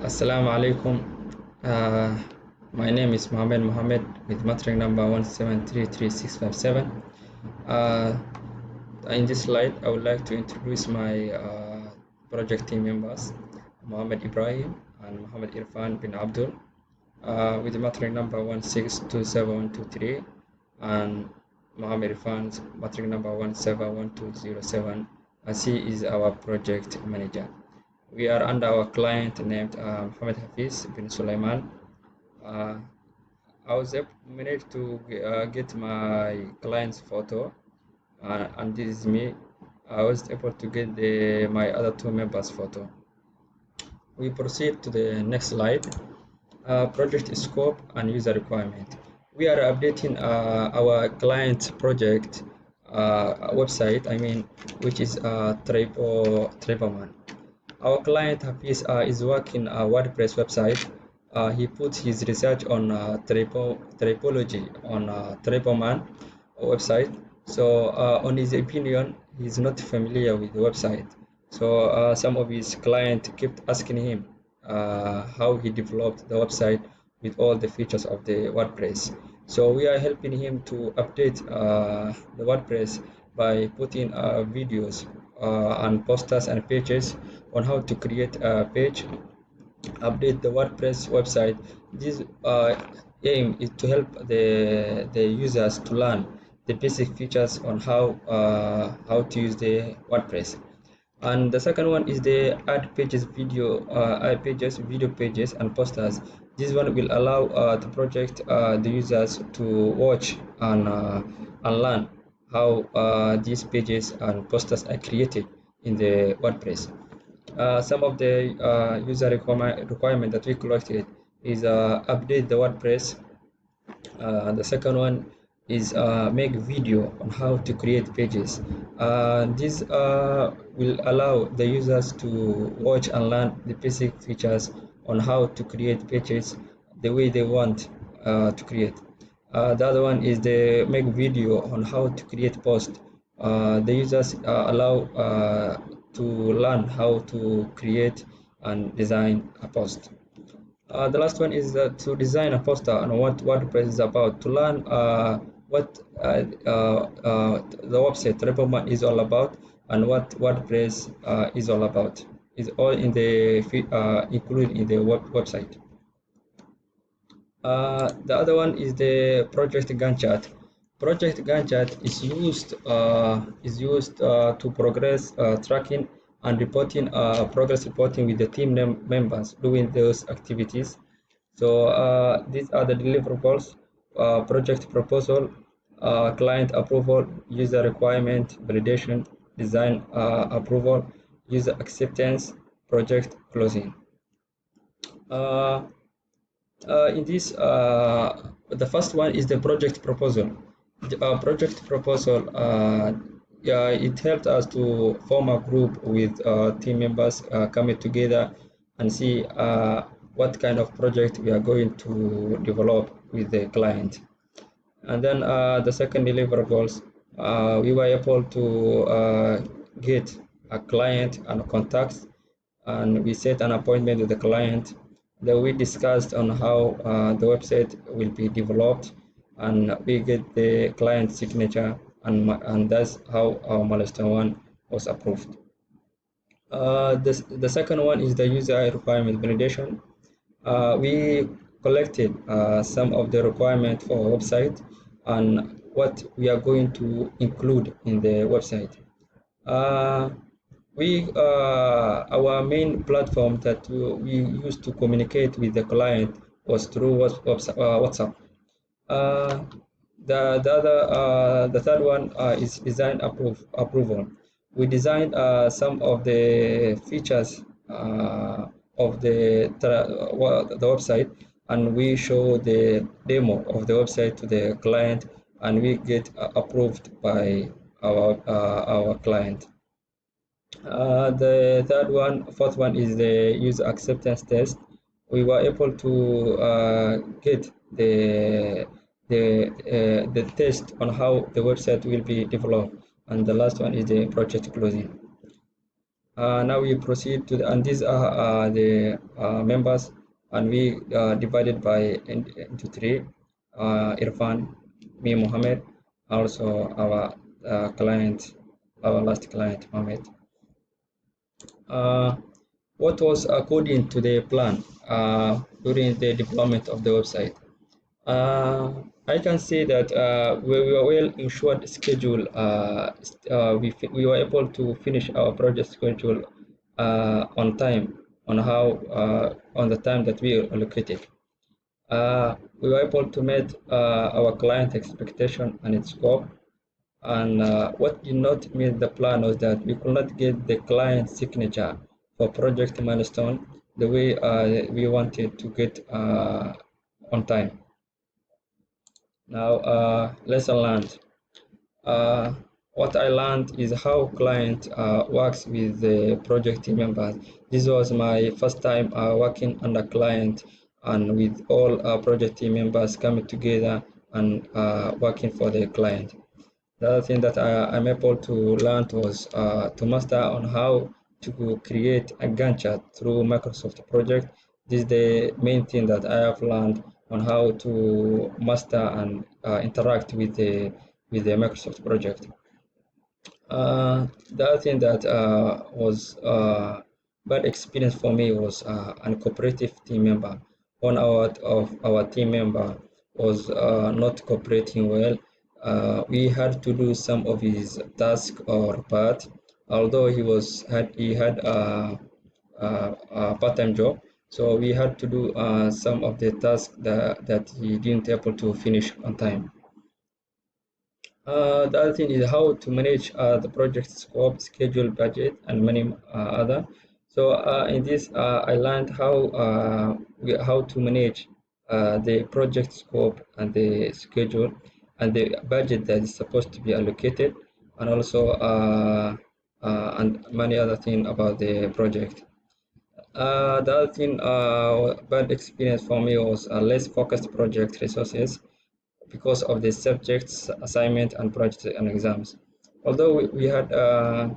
Assalamu alaikum. Uh, my name is Mohammed with matric number 1733657. Uh, in this slide, I would like to introduce my project team members, Mohammed Ibrahim and Mohammed Irfan bin Abdul, with the matric number 1627123, and Mohammed Irfan's matric number 171207, as he is our project manager. We are under our client named Mohammed Hafiz bin Sulaiman. I was managed to get my client's photo, and this is me. I was able to get my other two members' photo. We proceed to the next slide. Project scope and user requirement. We are updating our client project website, which is Trepoman. Our client Hafiz is working a WordPress website. He puts his research on typology on Trepoman website. So on his opinion, he's not familiar with the website. So some of his clients kept asking him how he developed the website with all the features of the WordPress. So we are helping him to update the WordPress by putting videos and posters and pages on how to create a page, update the WordPress website. This aim is to help the users to learn the basic features on how to use the WordPress. And the second one is the add pages, video pages, and posters. This one will allow the project the users to watch and learn how these pages and posters are created in the WordPress. Some of the user requirement that we collected is update the WordPress. The second one is make video on how to create pages. This will allow the users to watch and learn the basic features on how to create pages the way they want to create. The other one is the make video on how to create post. The users allow to learn how to create and design a post. The last one is to design a poster on what WordPress is about, to learn what the website Repoman is all about and what WordPress is all about. Is all in the included in the website. The other one is the project Gantt chart. Project Gantt chart is used to progress tracking and reporting, progress reporting with the team members doing those activities. So these are the deliverables: project proposal, client approval, user requirement, validation, design approval, user acceptance, project closing. In this, the first one is the project proposal. The project proposal, it helped us to form a group with team members coming together and see what kind of project we are going to develop with the client. And then the second deliverables, we were able to get a client and contacts, and we set an appointment with the client. Then we discussed on how the website will be developed, and we get the client signature, and that's how our milestone one was approved. The second one is the user requirement validation. We collected some of the requirement for our website and what we are going to include in the website. Our main platform that we used to communicate with the client was through WhatsApp. The third one is design approval. We designed some of the features of the website, and we show the demo of the website to the client, and we get approved by our client. The fourth one is the user acceptance test. We were able to get the test on how the website will be developed, and the last one is the project closing. Now we proceed to and these are the members, and we divided into three: Irfan, me, Mohammed, also our client, our last client, Mohammed. Uh, what was according to the plan during the development of the website? I can say that we were well ensured schedule. We were able to finish our project schedule on time, on the time that we allocated. We were able to meet our client expectation and its scope. And what did not meet the plan was that we could not get the client signature for project milestone the way we wanted to get on time. Now, lesson learned. Uh, what I learned is how client works with the project team members. This was my first time working under client and with all project team members coming together and working for the client. The other thing that I'm able to learn was to master on how to create a Gantt chart through Microsoft project. This is the main thing that I have learned on how to master and interact with the Microsoft project. The other thing that was bad experience for me was an cooperative team member. One of our team member was not cooperating well. We had to do some of his task or part, although he had a part-time job. So we had to do some of the tasks that he didn't able to finish on time. The other thing is how to manage the project scope, schedule, budget, and many other. So in this, I learned how to manage the project scope and the schedule and the budget that is supposed to be allocated, and also and many other things about the project. The other thing, bad experience for me was less focused project resources because of the subjects, assignment, and project and exams. Although we had a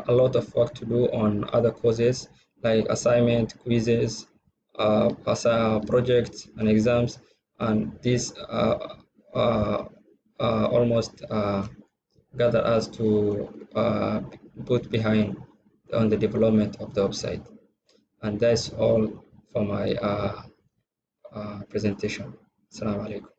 lot of work to do on other courses like assignment, quizzes, projects, and exams, and these uh, almost gather us to put behind on the development of the website. And that's all for my presentation. Assalamu alaikum.